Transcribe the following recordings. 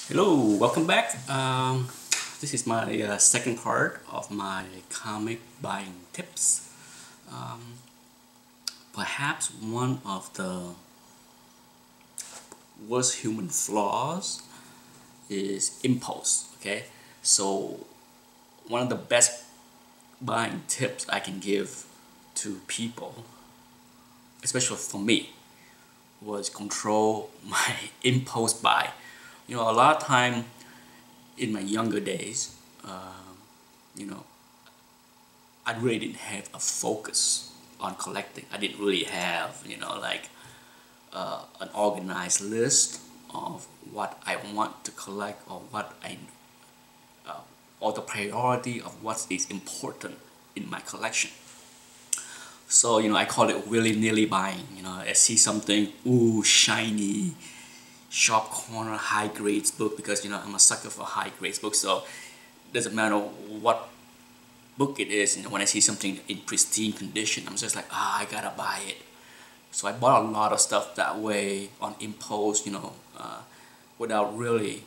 Hello, welcome back. This is my second part of my comic buying tips. Um, Perhaps one of the worst human flaws is impulse. Okay, so one of the best buying tips I can give to people, especially for me, was control my impulse buy. A lot of time in my younger days, you know, I really didn't have a focus on collecting. I didn't really have, like an organized list of what I want to collect uh, or the priority of what is important in my collection. So, I call it willy-nilly buying. I see something, ooh, shiny, sharp corner, high grades book because, I'm a sucker for high grades books. So, doesn't matter what book it is, when I see something in pristine condition, I'm just like, I gotta buy it. So I bought a lot of stuff that way on impulse, without really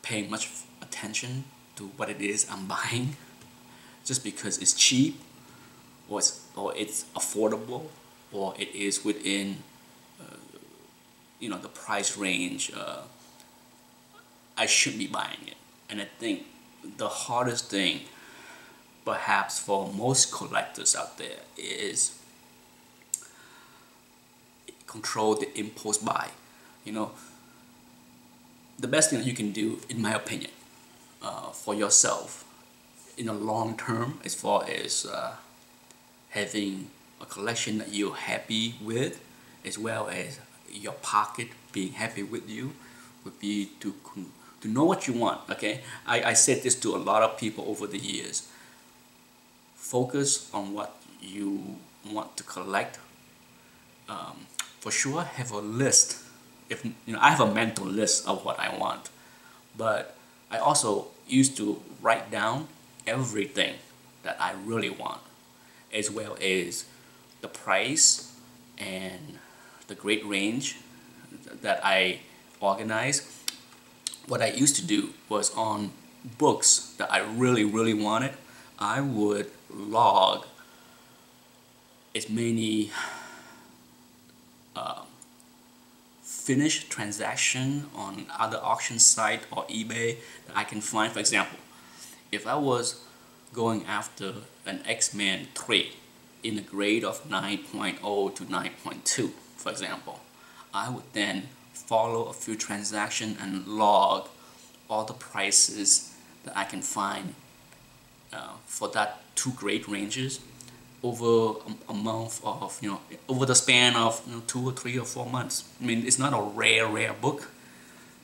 paying much attention to what it is I'm buying, just because it's cheap, or it's affordable, or it is within, the price range. I should be buying it. And I think the hardest thing, perhaps for most collectors out there, is control the impulse buy. You know, the best thing that you can do, in my opinion, for yourself in the long term, as far as having a collection that you're happy with, as well as your pocket being happy with you, would be to know what you want. Okay, I said this to a lot of people over the years. Focus on what you want to collect. For sure, have a list. If I have a mental list of what I want, but I also used to write down everything that I really want, as well as the price and the great range that I organize. What I used to do was, on books that I really, really wanted, I would log as many finished transaction on other auction site or eBay that I can find. For example, if I was going after an X-Men 3 in the grade of 9.0 to 9.2, for example, I would then follow a few transactions and log all the prices that I can find for that two grade ranges over a month of, over the span of 2 or 3 or 4 months. I mean, it's not a rare book.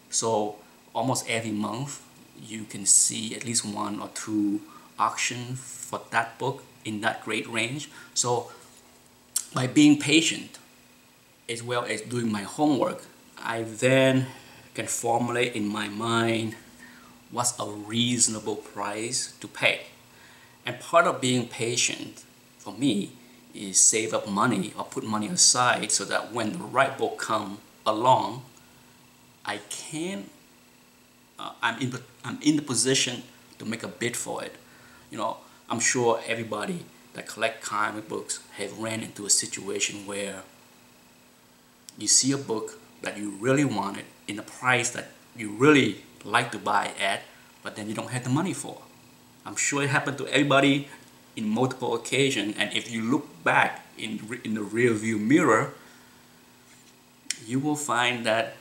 So almost every month you can see at least one or two auctions for that book in that grade range. So by being patient, as well as doing my homework, I then can formulate in my mind what's a reasonable price to pay. And part of being patient for me is save up money or put money aside, so that when the right book come along, I can I'm in the position to make a bid for it. I'm sure everybody that collect comic books have ran into a situation where you see a book that you really wanted in a price that you really like to buy at, but then you don't have the money for. I'm sure it happened to everybody in multiple occasions, and if you look back in the rear view mirror, you will find that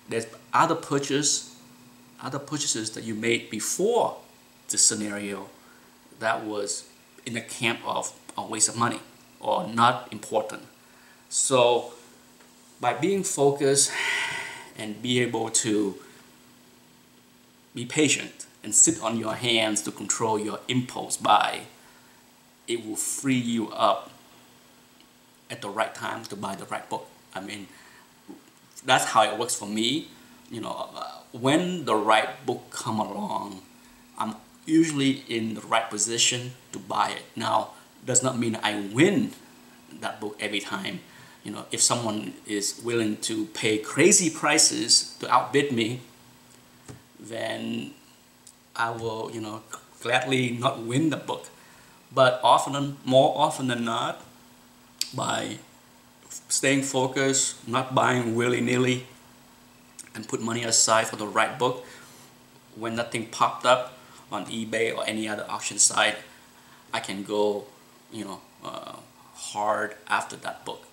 there's other purchases that you made before the scenario that was in the camp of a waste of money or not important. So by being focused and be able to be patient and sit on your hands to control your impulse buy, it will free you up at the right time to buy the right book. I mean, that's how it works for me. When the right book come along, I'm usually in the right position to buy it. Now, does not mean I win that book every time, if someone is willing to pay crazy prices to outbid me, then I will, gladly not win the book. But more often than not, by staying focused, not buying willy-nilly, and put money aside for the right book, when nothing popped up on eBay or any other auction site, I can go, hard after that book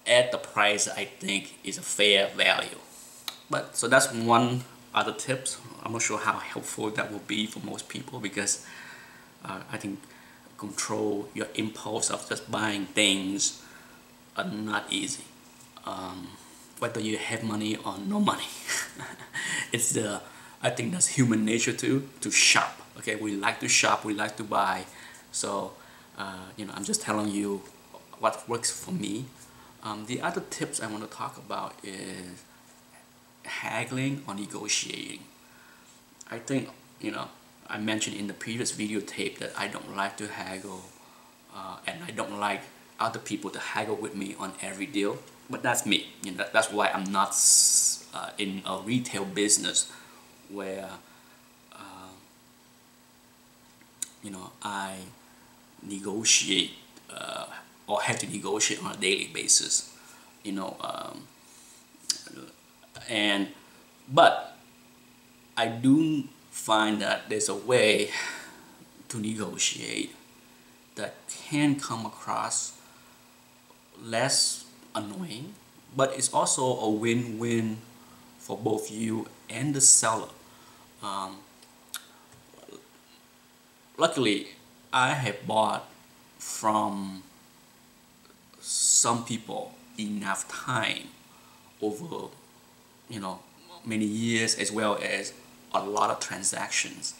at the price I think is a fair value. But so that's one other tips. I'm not sure how helpful that will be for most people, because I think control your impulse of just buying things are not easy. Whether you have money or no money, I think that's human nature too, to shop. Okay, we like to shop, we like to buy. So I'm just telling you what works for me. The other tips I want to talk about is haggling or negotiating. I think, I mentioned in the previous video tape that I don't like to haggle, and I don't like other people to haggle with me on every deal. But that's me. That's why I'm not in a retail business where I negotiate or have to negotiate on a daily basis. But I do find that there's a way to negotiate that can come across less annoying, but it's also a win-win for both you and the seller. Luckily, I have bought from some people enough time over many years, as well as a lot of transactions,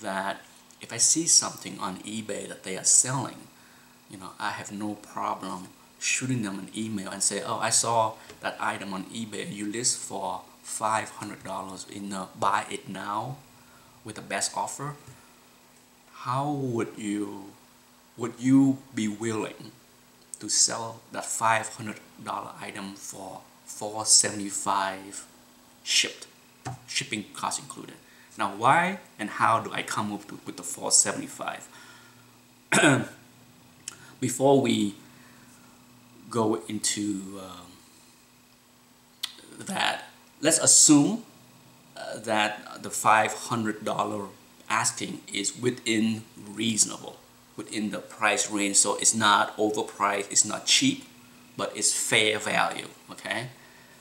that if I see something on eBay that they are selling, I have no problem shooting them an email and say, oh, I saw that item on eBay you list for $500 in the buy it now with the best offer. How would you be willing to sell that $500 item for $475 shipped, shipping cost included? Now, why and how do I come up with the $475? Before we go into that, let's assume that the $500 asking is within the price range. So it's not overpriced, it's not cheap, but it's fair value. Okay,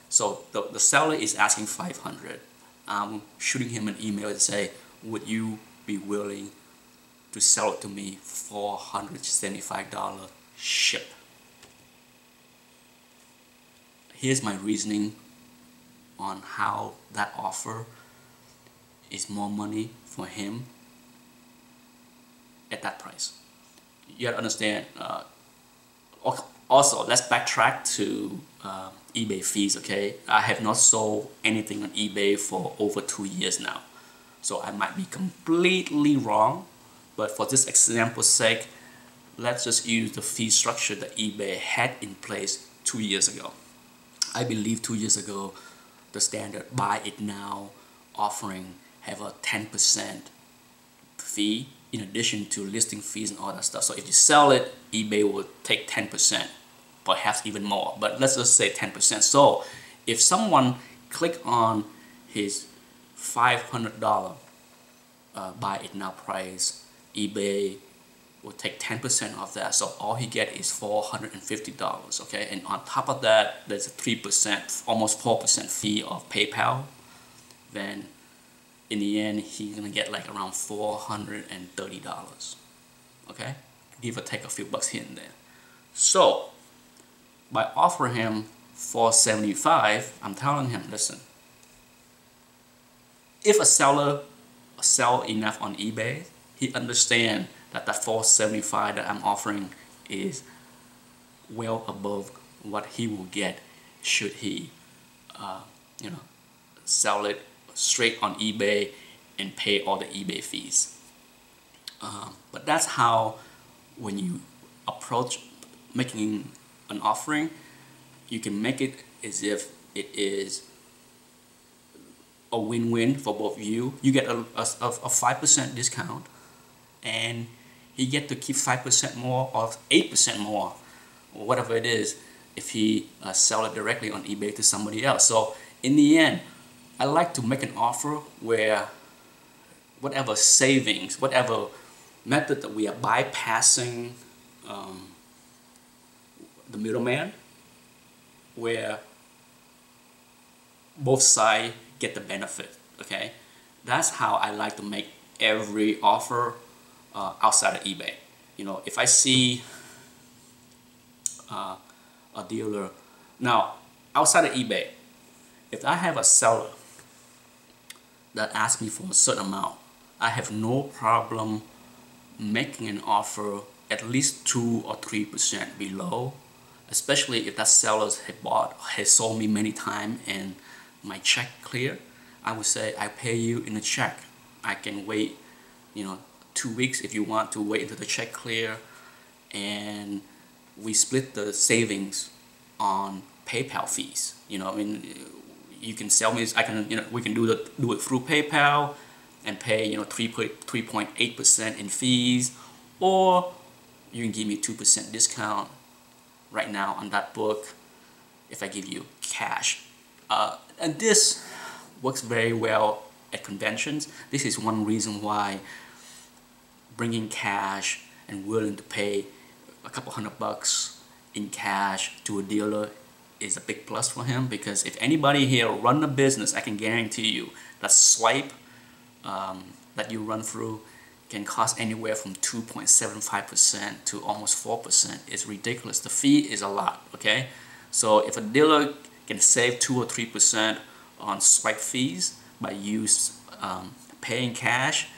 so the seller is asking $500. I'm shooting him an email and say, would you be willing to sell it to me for $475 shipped? Here's my reasoning on how that offer is more money for him at that price. You gotta understand. Also, let's backtrack to eBay fees. Okay, I have not sold anything on eBay for over 2 years now, so I might be completely wrong. But for this example's sake, let's just use the fee structure that eBay had in place 2 years ago. I believe 2 years ago, the standard buy it now offering have a 10% fee in addition to listing fees and all that stuff. So if you sell it, eBay will take 10%, perhaps even more, but let's just say 10%. So if someone click on his $500 buy it now price, eBay will take 10% of that, so all he get is $450. Okay, and on top of that, there's a 3%, almost 4% fee of PayPal. Then in the end, he's gonna get like around $430. Okay, give or take a few bucks here and there. So by offering him $475, I'm telling him, listen, if a seller sell enough on eBay, he understand that $475 that I'm offering is well above what he will get should he sell it straight on eBay and pay all the eBay fees. But that's how, when you approach making an offering, you can make it as if it is a win-win for both of you. You get a 5% discount, and he get to keep 5% more or 8% more, or whatever it is, if he sell it directly on eBay to somebody else. So in the end, I like to make an offer where whatever savings, whatever method that we are bypassing the middleman, where both sides get the benefit. Okay, that's how I like to make every offer outside of eBay. You know, if I see a dealer now outside of eBay, if I have a seller that asks me for a certain amount, I have no problem making an offer at least 2 or 3% below, especially if that seller has sold me many times and my check clear. I would say I pay you in a check. I can wait, 2 weeks if you want to wait until the check clear, and we split the savings on PayPal fees. I mean, you can sell me. We can do it through PayPal and pay 3.8% in fees, or you can give me 2% discount right now on that book if I give you cash. And this works very well at conventions. This is one reason why bringing cash and willing to pay a couple $100 in cash to a dealer is a big plus for him, because if anybody here run a business, I can guarantee you that swipe that you run through can cost anywhere from 2.75% to almost 4%. It's ridiculous. The fee is a lot, okay? So if a dealer can save 2 or 3% on swipe fees by paying cash,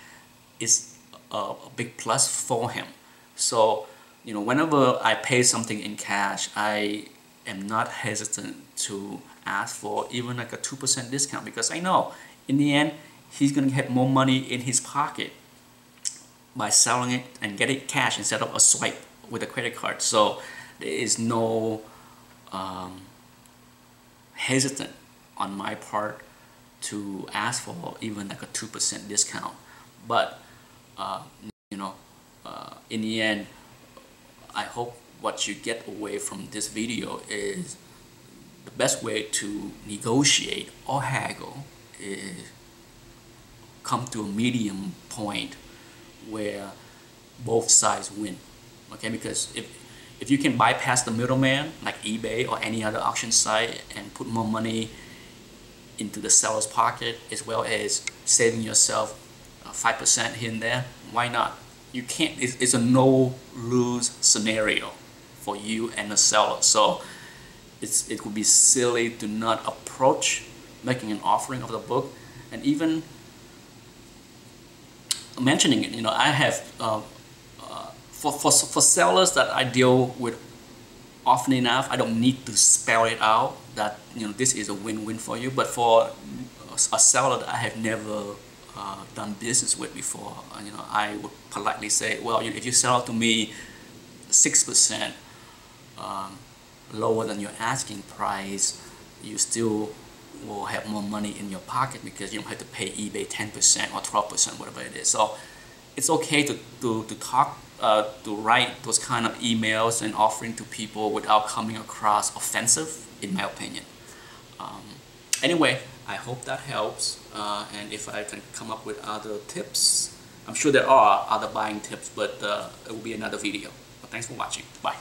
it's a big plus for him. So whenever I pay something in cash, I am not hesitant to ask for even like a 2% discount, because I know in the end he's gonna get more money in his pocket by selling it and getting cash instead of a swipe with a credit card. So there is no hesitant on my part to ask for even like a 2% discount. But in the end, I hope what you get away from this video is the best way to negotiate or haggle is come to a medium point where both sides win. Okay, because if you can bypass the middleman like eBay or any other auction site and put more money into the seller's pocket, as well as saving yourself 5% here and there, why not? You can't. It's a no-lose scenario for you and the seller. So it would be silly to not approach making an offering of the book, and even mentioning it. I have for sellers that I deal with often enough, I don't need to spell it out that this is a win-win for you. But for a seller that I have never done business with before, I would politely say, well, if you sell to me 6% lower than your asking price, you still will have more money in your pocket because you don't have to pay eBay 10% or 12%, whatever it is. So it's okay to talk, to write those kind of emails and offering to people without coming across offensive, in my opinion. Anyway, I hope that helps, and if I can come up with other tips, I'm sure there are other buying tips, but it will be another video. But thanks for watching. Bye.